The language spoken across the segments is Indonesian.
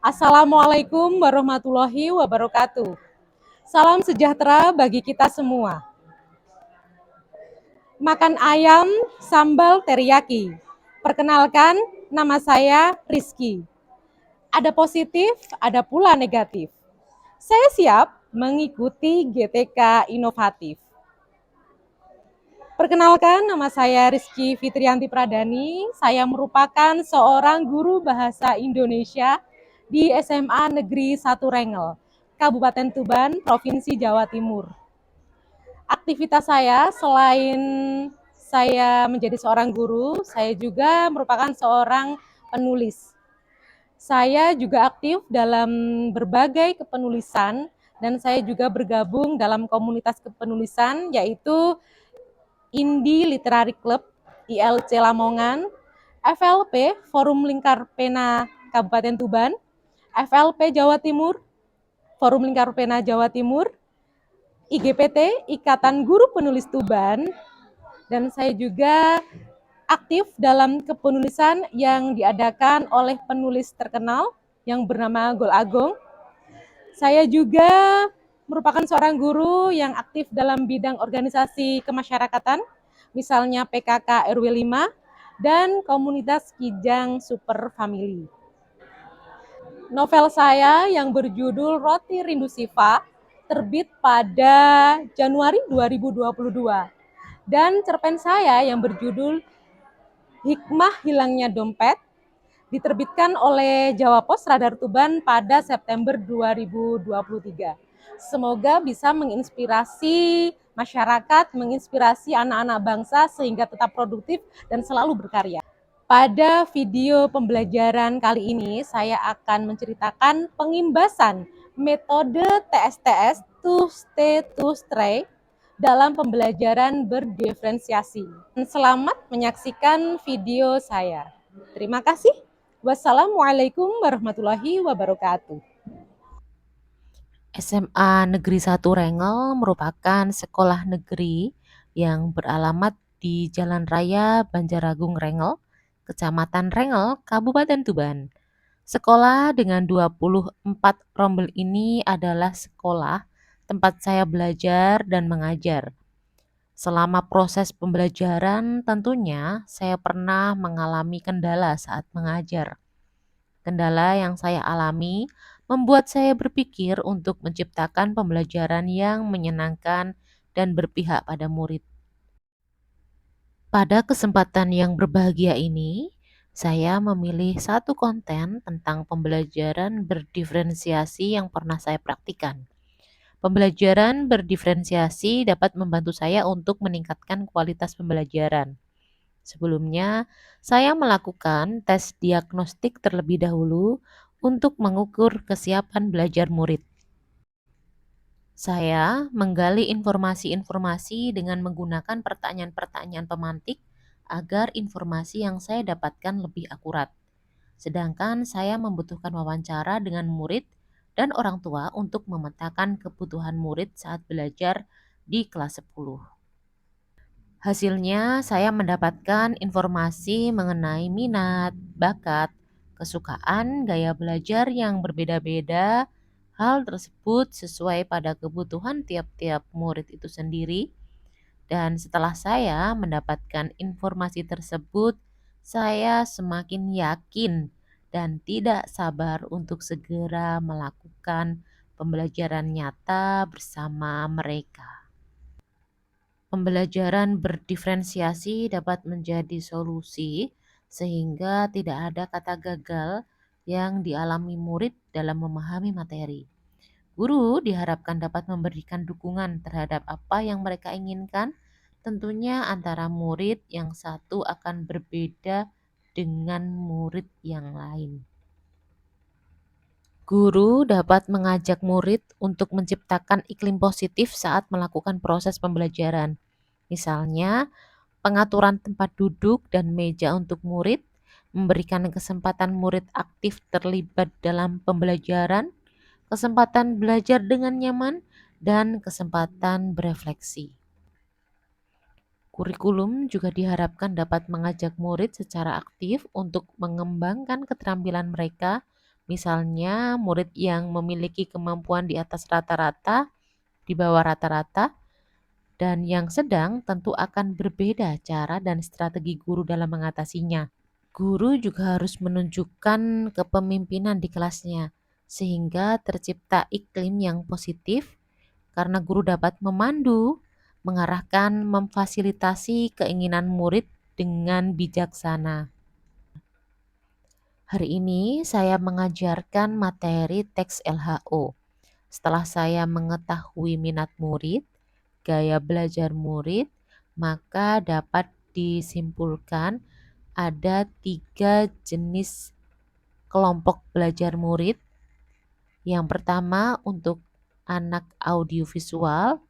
Assalamualaikum warahmatullahi wabarakatuh. Salam sejahtera bagi kita semua. Makan ayam sambal teriyaki. Perkenalkan, nama saya Rizky. Ada positif, ada pula negatif. Saya siap mengikuti GTK inovatif. Perkenalkan, nama saya Rizky Fitrianti Pradani. Saya merupakan seorang guru bahasa Indonesia di SMA Negeri 1 Rengel, Kabupaten Tuban, Provinsi Jawa Timur. Aktivitas saya selain saya menjadi seorang guru, saya juga merupakan seorang penulis. Saya juga aktif dalam berbagai kepenulisan dan saya juga bergabung dalam komunitas kepenulisan yaitu Indie Literary Club, ILC Lamongan, FLP Forum Lingkar Pena Kabupaten Tuban, FLP Jawa Timur, Forum Lingkar Pena Jawa Timur, IGPT Ikatan Guru Penulis Tuban, dan saya juga aktif dalam kepenulisan yang diadakan oleh penulis terkenal yang bernama Gol Agung. Saya juga merupakan seorang guru yang aktif dalam bidang organisasi kemasyarakatan, misalnya PKK RW 5 dan komunitas Kijang Super Family. Novel saya yang berjudul Roti Rindu Siva terbit pada Januari 2022. Dan cerpen saya yang berjudul Hikmah Hilangnya Dompet diterbitkan oleh Jawa Pos Radar Tuban pada September 2023. Semoga bisa menginspirasi masyarakat, menginspirasi anak-anak bangsa sehingga tetap produktif dan selalu berkarya. Pada video pembelajaran kali ini, saya akan menceritakan pengimbasan metode TSTS, to stay, to stray, dalam pembelajaran berdiferensiasi. Selamat menyaksikan video saya. Terima kasih. Wassalamualaikum warahmatullahi wabarakatuh. SMA Negeri 1 Rengel merupakan sekolah negeri yang beralamat di Jalan Raya Banjaragung Rengel, Kecamatan Rengel, Kabupaten Tuban. Sekolah dengan 24 rombel ini adalah sekolah tempat saya belajar dan mengajar. Selama proses pembelajaran tentunya saya pernah mengalami kendala saat mengajar. Kendala yang saya alami membuat saya berpikir untuk menciptakan pembelajaran yang menyenangkan dan berpihak pada murid. Pada kesempatan yang berbahagia ini, saya memilih satu konten tentang pembelajaran berdiferensiasi yang pernah saya praktikkan. Pembelajaran berdiferensiasi dapat membantu saya untuk meningkatkan kualitas pembelajaran. Sebelumnya, saya melakukan tes diagnostik terlebih dahulu untuk mengukur kesiapan belajar murid. Saya menggali informasi-informasi dengan menggunakan pertanyaan-pertanyaan pemantik agar informasi yang saya dapatkan lebih akurat. Sedangkan saya membutuhkan wawancara dengan murid dan orang tua untuk memetakan kebutuhan murid saat belajar di kelas 10. Hasilnya, saya mendapatkan informasi mengenai minat, bakat, kesukaan, gaya belajar yang berbeda-beda. Hal tersebut sesuai pada kebutuhan tiap-tiap murid itu sendiri. Dan setelah saya mendapatkan informasi tersebut, saya semakin yakin dan tidak sabar untuk segera melakukan pembelajaran nyata bersama mereka. Pembelajaran berdiferensiasi dapat menjadi solusi sehingga tidak ada kata gagal yang dialami murid dalam memahami materi. Guru diharapkan dapat memberikan dukungan terhadap apa yang mereka inginkan. Tentunya antara murid yang satu akan berbeda dengan murid yang lain. Guru dapat mengajak murid untuk menciptakan iklim positif saat melakukan proses pembelajaran. Misalnya, pengaturan tempat duduk dan meja untuk murid, memberikan kesempatan murid aktif terlibat dalam pembelajaran, kesempatan belajar dengan nyaman, dan kesempatan berefleksi. Kurikulum juga diharapkan dapat mengajak murid secara aktif untuk mengembangkan keterampilan mereka, Misalnya, murid yang memiliki kemampuan di atas rata-rata, di bawah rata-rata, dan yang sedang tentu akan berbeda cara dan strategi guru dalam mengatasinya. Guru juga harus menunjukkan kepemimpinan di kelasnya, sehingga tercipta iklim yang positif karena guru dapat memandu, mengarahkan, memfasilitasi keinginan murid dengan bijaksana. Hari ini saya mengajarkan materi teks LHO. Setelah saya mengetahui minat murid, gaya belajar murid, maka dapat disimpulkan ada 3 jenis kelompok belajar murid. Yang pertama, untuk anak audiovisual,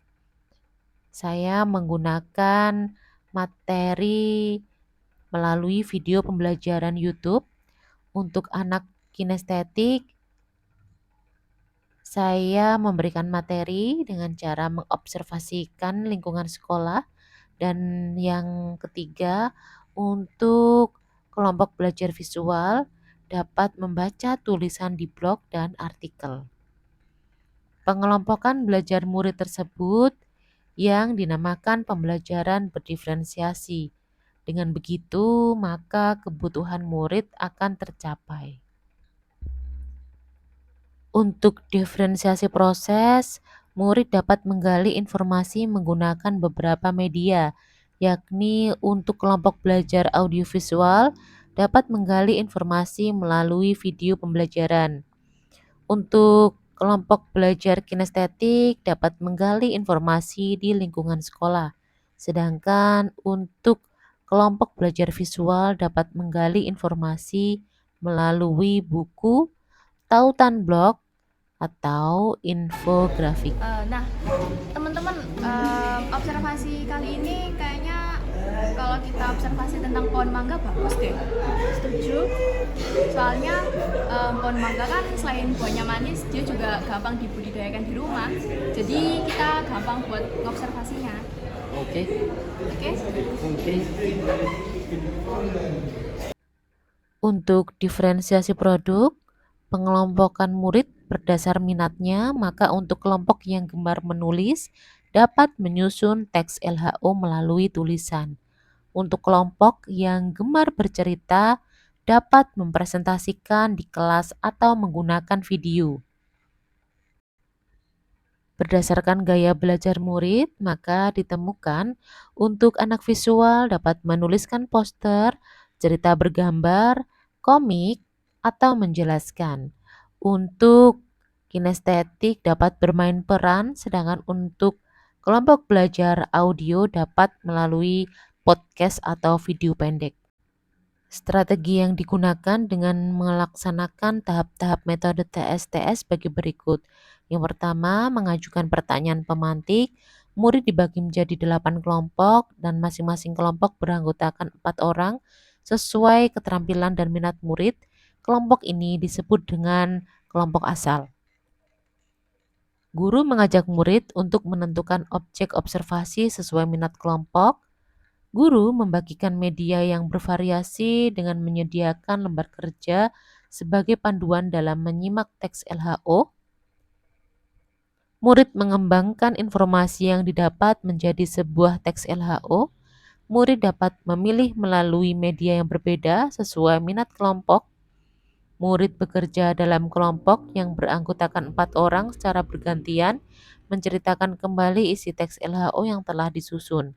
saya menggunakan materi melalui video pembelajaran YouTube. Untuk anak kinestetik, saya memberikan materi dengan cara mengobservasikan lingkungan sekolah. Dan yang ketiga, untuk kelompok belajar visual, dapat membaca tulisan di blog dan artikel. Pengelompokan belajar murid tersebut yang dinamakan pembelajaran berdiferensiasi. Dengan begitu, maka kebutuhan murid akan tercapai. Untuk diferensiasi proses, murid dapat menggali informasi menggunakan beberapa media, yakni untuk kelompok belajar audiovisual dapat menggali informasi melalui video pembelajaran. Untuk kelompok belajar kinestetik dapat menggali informasi di lingkungan sekolah. Sedangkan untuk kelompok belajar visual dapat menggali informasi melalui buku, tautan blog, atau infografik. Nah, teman-teman, observasi kali ini kayaknya kalau kita observasi tentang pohon mangga bagus deh. Setuju? Soalnya pohon mangga kan selain buahnya manis, dia juga gampang dibudidayakan di rumah. Jadi kita gampang buat ngobservasinya. Oke. Untuk diferensiasi produk, pengelompokan murid berdasar minatnya, maka untuk kelompok yang gemar menulis dapat menyusun teks LHO melalui tulisan. Untuk kelompok yang gemar bercerita dapat mempresentasikan di kelas atau menggunakan video. Berdasarkan gaya belajar murid, maka ditemukan untuk anak visual dapat menuliskan poster, cerita bergambar, komik, atau menjelaskan. Untuk kinestetik dapat bermain peran, sedangkan untuk kelompok belajar audio dapat melalui podcast atau video pendek. Strategi yang digunakan dengan melaksanakan tahap-tahap metode TSTS bagi berikut. Yang pertama, mengajukan pertanyaan pemantik. Murid dibagi menjadi 8 kelompok dan masing-masing kelompok beranggotakan 4 orang sesuai keterampilan dan minat murid. Kelompok ini disebut dengan kelompok asal. Guru mengajak murid untuk menentukan objek observasi sesuai minat kelompok. Guru membagikan media yang bervariasi dengan menyediakan lembar kerja sebagai panduan dalam menyimak teks LHO. Murid mengembangkan informasi yang didapat menjadi sebuah teks LHO. Murid dapat memilih melalui media yang berbeda sesuai minat kelompok. Murid bekerja dalam kelompok yang beranggotakan 4 orang secara bergantian menceritakan kembali isi teks LHO yang telah disusun.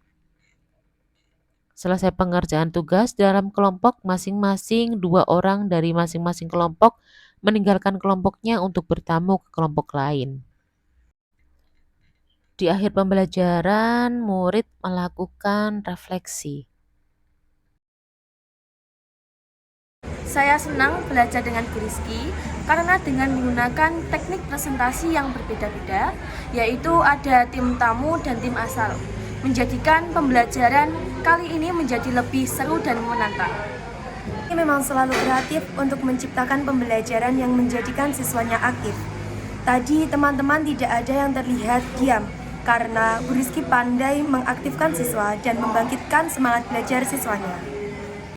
Selesai pengerjaan tugas dalam kelompok masing-masing, 2 orang dari masing-masing kelompok meninggalkan kelompoknya untuk bertamu ke kelompok lain. Di akhir pembelajaran, murid melakukan refleksi. Saya senang belajar dengan Bu Rizky karena dengan menggunakan teknik presentasi yang berbeda-beda, yaitu ada tim tamu dan tim asal, menjadikan pembelajaran kali ini menjadi lebih seru dan menantang. Ini memang selalu kreatif untuk menciptakan pembelajaran yang menjadikan siswanya aktif. Tadi teman-teman tidak ada yang terlihat diam, karena Bu Rizky pandai mengaktifkan siswa dan membangkitkan semangat belajar siswanya.